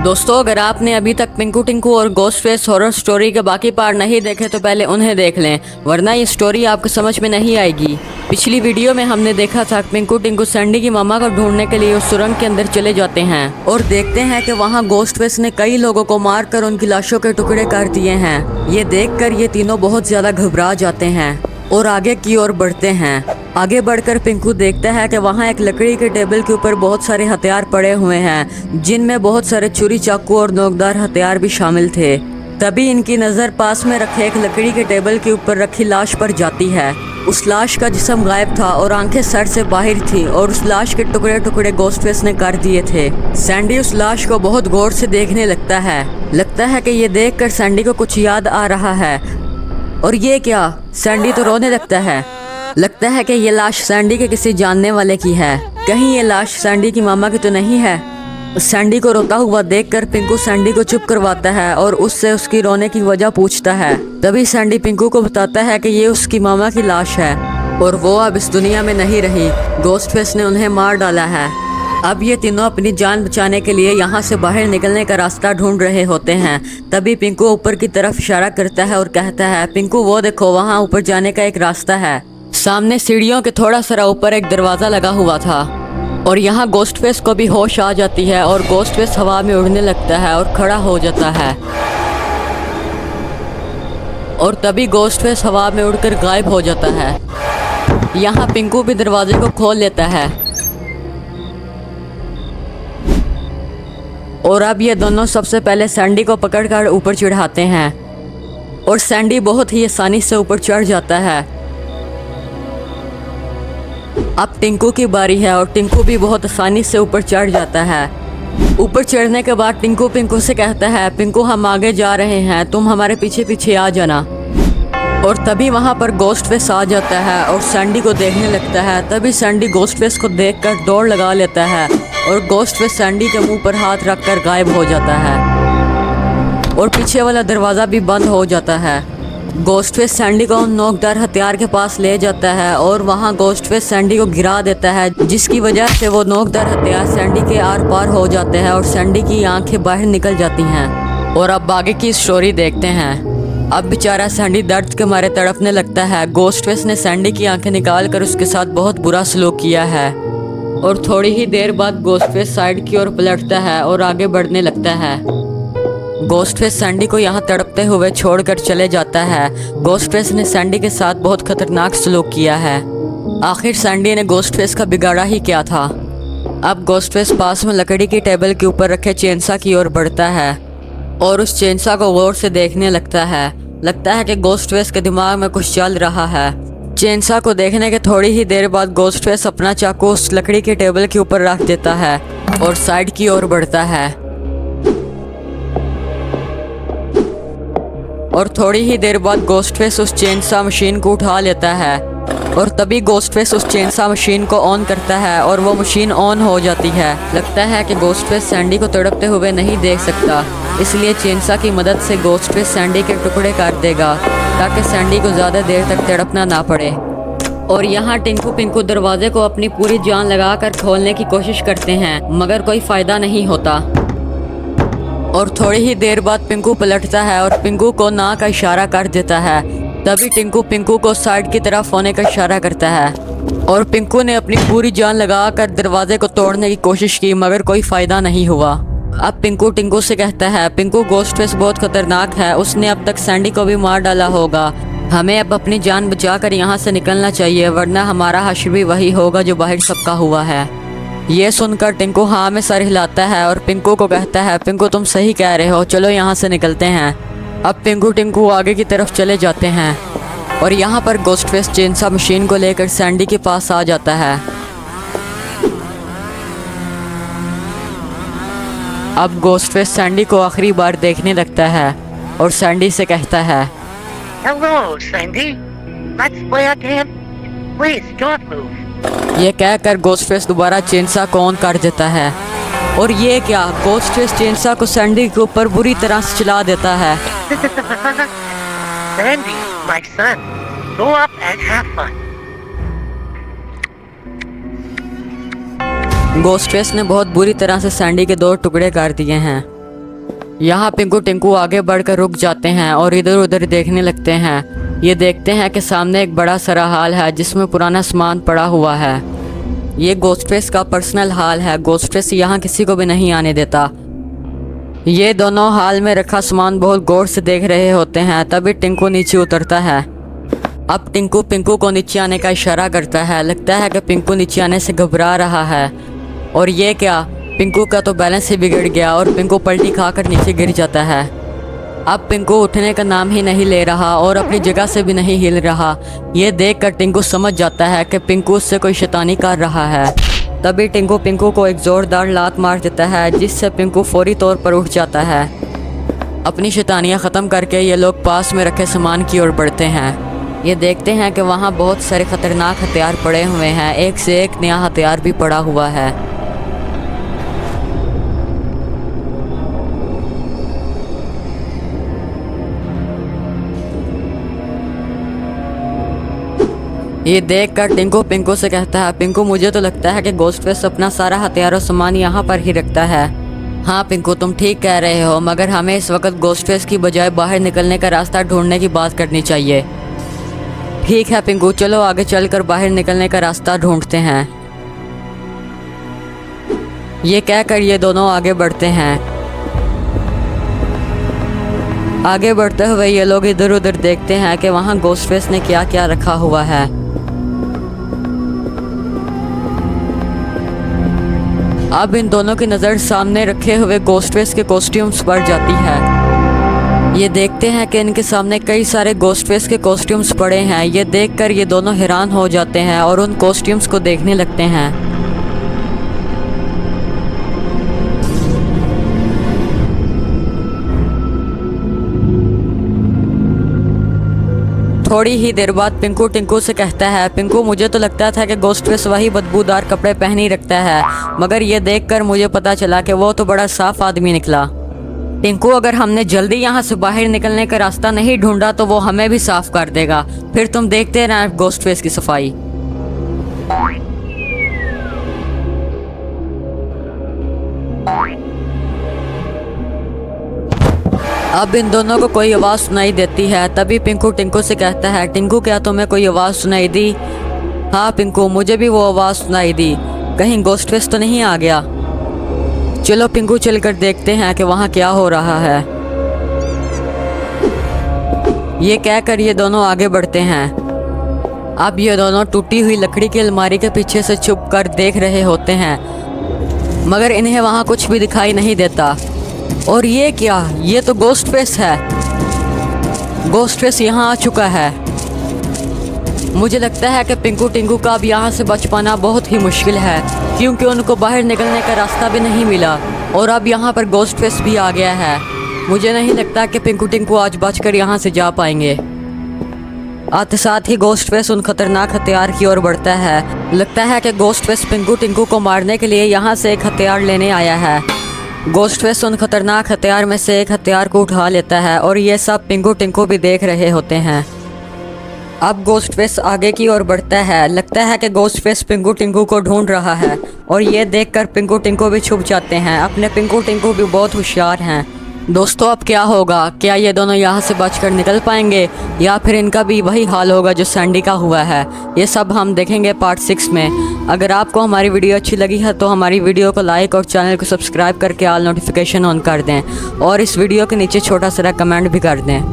दोस्तों, अगर आपने अभी तक पिंकू टिंकू और गोस्ट फेस हॉरर स्टोरी के बाकी पार्ट नहीं देखे तो पहले उन्हें देख लें, वरना ये स्टोरी आपको समझ में नहीं आएगी। पिछली वीडियो में हमने देखा था पिंकू टिंकू सैंडी की मामा को ढूंढने के लिए उस सुरंग के अंदर चले जाते हैं और देखते हैं कि वहाँ गोस्ट फेस ने कई लोगों को मारकर उनकी लाशों के टुकड़े कर दिए हैं। ये देखकर ये तीनों बहुत ज्यादा घबरा जाते हैं और आगे की ओर बढ़ते हैं। आगे बढ़कर पिंकू देखता है कि वहाँ एक लकड़ी के टेबल के ऊपर बहुत सारे हथियार पड़े हुए हैं, जिनमें बहुत सारे छुरी, चाकू और नोकदार हथियार भी शामिल थे। तभी इनकी नज़र पास में रखे एक लकड़ी के टेबल के ऊपर रखी लाश पर जाती है। उस लाश का जिस्म गायब था और आंखें सर से बाहर थी और उस लाश के टुकड़े टुकड़े गोस्टफेस ने कर दिए थे। सैंडी उस लाश को बहुत गौर से देखने लगता है कि ये देखकर सैंडी को कुछ याद आ रहा है। और ये क्या? सैंडी तो रोने लगता है कि ये लाश सैंडी के किसी जानने वाले की है। कहीं ये लाश सैंडी की मामा की तो नहीं है। सैंडी को रोता हुआ देखकर पिंकू सैंडी को चुप करवाता है और उससे उसकी रोने की वजह पूछता है। तभी सैंडी पिंकू को बताता है कि ये उसकी मामा की लाश है और वो अब इस दुनिया में नहीं रही। गोस्टफेस ने उन्हें मार डाला है। अब ये तीनों अपनी जान बचाने के लिए यहाँ से बाहर निकलने का रास्ता ढूंढ रहे होते हैं। तभी पिंकू ऊपर की तरफ इशारा करता है और कहता है, पिंकू वो देखो, वहाँ ऊपर जाने का एक रास्ता है। सामने सीढ़ियों के थोड़ा सा ऊपर एक दरवाज़ा लगा हुआ था और यहाँ गोस्टफेस को भी होश आ जाती है और गोस्टफेस हवा में उड़ने लगता है और खड़ा हो जाता है। और तभी गोस्टफेस हवा में उड़कर गायब हो जाता है। यहाँ पिंकू भी दरवाजे को खोल लेता है और अब ये दोनों सबसे पहले सैंडी को पकड़कर ऊपर चढ़ाते हैं और सैंडी बहुत ही आसानी से ऊपर चढ़ जाता है। अब टिंकू की बारी है और टिंकू भी बहुत आसानी से ऊपर चढ़ जाता है। ऊपर चढ़ने के बाद टिंकू पिंकू से कहता है, पिंकू हम आगे जा रहे हैं, तुम हमारे पीछे पीछे आ जाना। और तभी वहाँ पर गोस्टफेस आ जाता है और सैंडी को देखने लगता है। तभी सैंडी गोस्टफेस को देखकर दौड़ लगा लेता है और गोस्टफेस सैंडी के मुंह पर हाथ रखकर गायब हो जाता है और पीछे वाला दरवाज़ा भी बंद हो जाता है। गोस्टफेस सैंडी को उन नोकदार हथियार के पास ले जाता है और वहाँ गोस्टफेस सैंडी को गिरा देता है, जिसकी वजह से वो नोकदार हथियार सैंडी के आर पार हो जाते हैं और सैंडी की आंखें बाहर निकल जाती हैं। और अब आगे की स्टोरी देखते हैं। अब बेचारा सैंडी दर्द के मारे तड़पने लगता है। गोस्टफेस ने सैंडी की आंखें निकाल कर उसके साथ बहुत बुरा सलूक किया है और थोड़ी ही देर बाद गोस्टफेस साइड की ओर पलटता है और आगे बढ़ने लगता है। गोस्टफेस सैंडी को यहाँ तड़पते हुए छोड़कर चले जाता है। गोस्टफेस ने सैंडी के साथ बहुत खतरनाक सलूक किया है। आखिर सैंडी ने गोस्टफेस का बिगाड़ा ही क्या था। अब गोस्टफेस पास में लकड़ी की टेबल के ऊपर रखे चेनसा की ओर बढ़ता है और उस चेनसा को गौर से देखने लगता है कि गोस्टफेस के दिमाग में कुछ चल रहा है। चेनसा को देखने के थोड़ी ही देर बाद गोस्टफेस अपना चाकू उस लकड़ी के टेबल के ऊपर रख देता है और साइड की ओर बढ़ता है। और थोड़ी ही देर बाद गोस्टफेस उस चेनसा मशीन को उठा लेता है और तभी गोस्टफेस उस चेनसा मशीन को ऑन करता है और वो मशीन ऑन हो जाती है। लगता है कि गोस्टफेस सैंडी को तड़पते हुए नहीं देख सकता, इसलिए चेनसा की मदद से गोस्टफेस सैंडी के टुकड़े कर देगा ताकि सैंडी को ज़्यादा देर तक तड़पना ना पड़े। और यहाँ टिंकू पिंकू दरवाजे को अपनी पूरी जान लगाकर खोलने की कोशिश करते हैं, मगर कोई फ़ायदा नहीं होता। और थोड़ी ही देर बाद पिंकू पलटता है और पिंकू को ना का इशारा कर देता है। तभी टिंकू पिंकू को साइड की तरफ होने का इशारा करता है और पिंकू ने अपनी पूरी जान लगाकर दरवाजे को तोड़ने की कोशिश की, मगर कोई फ़ायदा नहीं हुआ। अब पिंकू टिंकू से कहता है, पिंकू गोस्टफेस बहुत खतरनाक है, उसने अब तक सैंडी को भी मार डाला होगा। हमें अब अपनी जान बचाकर यहाँ से निकलना चाहिए, वरना हमारा हश्र भी वही होगा जो बाहर सबका हुआ है। ये सुनकर टिंकू हाँ में सर हिलाता है और पिंकू को कहता है, पिंकू तुम सही कह रहे हो, चलो यहाँ से निकलते हैं। अब पिंकू टिंकू आगे की तरफ चले जाते हैं और यहाँ पर गोस्टफेस चेनसा मशीन को लेकर सैंडी के पास आ जाता है। अब गोस्टफेस सैंडी को आखिरी बार देखने लगता है और सैंडी से कहता है, Hello, Sandy. Let's play again. Please don't move. ये कहकर गोस्टफेस दोबारा चेनसा को ऑन कर देता है। और ये क्या? गोस्टफेस चेनसा को सैंडी के ऊपर बुरी तरह से चला देता है। Sandy, my son, go up and have fun. गोस्टफेस ने बहुत बुरी तरह से सैंडी के 2 टुकड़े कर दिए हैं यहाँ पिंकू टिंकू आगे बढ़कर रुक जाते हैं और इधर उधर देखने लगते हैं। ये देखते हैं कि सामने एक बड़ा सारा हॉल है जिसमें पुराना सामान पड़ा हुआ है। ये घोस्टफेस का पर्सनल हॉल है। घोस्टफेस यहाँ किसी को भी नहीं आने देता। ये दोनों हॉल में रखा सामान बहुत गौर से देख रहे होते हैं। तभी टिंकू नीचे उतरता है। अब टिंकू पिंकू को नीचे आने का इशारा करता है। लगता है कि पिंकू नीचे आने से घबरा रहा है। और ये क्या, पिंकू का तो बैलेंस ही बिगड़ गया और पिंकू पलटी खाकर नीचे गिर जाता है। अब पिंकू उठने का नाम ही नहीं ले रहा और अपनी जगह से भी नहीं हिल रहा। ये देखकर टिंकू समझ जाता है कि पिंकू उससे कोई शैतानी कर रहा है। तभी टिंकू पिंकू को एक ज़ोरदार लात मार देता है जिससे पिंकू फौरी तौर पर उठ जाता है। अपनी शैतानियाँ ख़त्म करके ये लोग पास में रखे सामान की ओर बढ़ते हैं। ये देखते हैं कि वहाँ बहुत सारे ख़तरनाक हथियार पड़े हुए हैं। एक से एक नया हथियार भी पड़ा हुआ है। ये देखकर टिंकू पिंकू से कहता है, पिंकू मुझे तो लगता है कि घोस्टफेस अपना सारा हथियार और सामान यहाँ पर ही रखता है। हाँ पिंकू, तुम ठीक कह रहे हो, मगर हमें इस वक्त घोस्टफेस की बजाय बाहर निकलने का रास्ता ढूंढने की बात करनी चाहिए। ठीक है पिंकू, चलो आगे चलकर बाहर निकलने का रास्ता ढूंढते हैं। ये कहकर ये दोनों आगे बढ़ते हैं। आगे बढ़ते हुए ये लोग इधर उधर देखते हैं कि वहाँ घोस्टफेस ने क्या क्या रखा हुआ है। अब इन दोनों की नज़र सामने रखे हुए घोस्टफेस के कॉस्ट्यूम्स पर जाती है। ये देखते हैं कि इनके सामने कई सारे घोस्टफेस के कॉस्ट्यूम्स पड़े हैं। ये देखकर ये दोनों हैरान हो जाते हैं और उन कॉस्ट्यूम्स को देखने लगते हैं। थोड़ी ही देर बाद पिंकू टिंकू से कहता है, पिंकू मुझे तो लगता था कि घोस्टफेस वही बदबूदार कपड़े पहन ही रखता है, मगर ये देखकर मुझे पता चला कि वो तो बड़ा साफ आदमी निकला। टिंकू, अगर हमने जल्दी यहाँ से बाहर निकलने का रास्ता नहीं ढूंढा तो वो हमें भी साफ कर देगा। फिर तुम देखते रहना घोस्टफेस की सफाई। अब इन दोनों को कोई आवाज़ सुनाई देती है। तभी पिंकू टिंकू से कहता है, टिंकू क्या तुम्हें कोई आवाज़ सुनाई दी? हाँ पिंकू, मुझे भी वो आवाज़ सुनाई दी। कहीं घोस्टफेस तो नहीं आ गया? चलो पिंकू, चलकर देखते हैं कि वहाँ क्या हो रहा है। ये कहकर ये दोनों आगे बढ़ते हैं। अब ये दोनों टूटी हुई लकड़ी की अलमारी के पीछे से छुप कर देख रहे होते हैं, मगर इन्हें वहाँ कुछ भी दिखाई नहीं देता। और ये क्या, ये तो घोस्टफेस है। घोस्टफेस यहाँ आ चुका है। मुझे लगता है कि पिंकू टिंकू का अब यहाँ से बच पाना बहुत ही मुश्किल है, क्योंकि उनको बाहर निकलने का रास्ता भी नहीं मिला और अब यहाँ पर घोस्टफेस भी आ गया है। मुझे नहीं लगता कि पिंकू टिंकू आज बचकर यहाँ से जा पाएंगे। आते साथ ही घोस्टफेस उन खतरनाक हथियार की ओर बढ़ता है। लगता है कि घोस्टफेस पिंकू टिंकू को मारने के लिए यहाँ से एक हथियार लेने आया है। घोस्टफेस उन खतरनाक हथियार में से एक हथियार को उठा लेता है और ये सब पिंकू टिंकू भी देख रहे होते हैं। अब घोस्टफेस आगे की ओर बढ़ता है। लगता है कि घोस्टफेस पिंकू टिंकू को ढूंढ रहा है और ये देखकर पिंकू टिंकू भी छुप जाते हैं। अपने पिंकू टिंकू भी बहुत होशियार हैं। दोस्तों, अब क्या होगा? क्या ये दोनों यहाँ से बचकर निकल पाएंगे या फिर इनका भी वही हाल होगा जो सैंडी का हुआ है? ये सब हम देखेंगे पार्ट 6 में। अगर आपको हमारी वीडियो अच्छी लगी है तो हमारी वीडियो को लाइक और चैनल को सब्सक्राइब करके ऑल नोटिफिकेशन ऑन कर दें और इस वीडियो के नीचे छोटा सा कमेंट भी कर दें।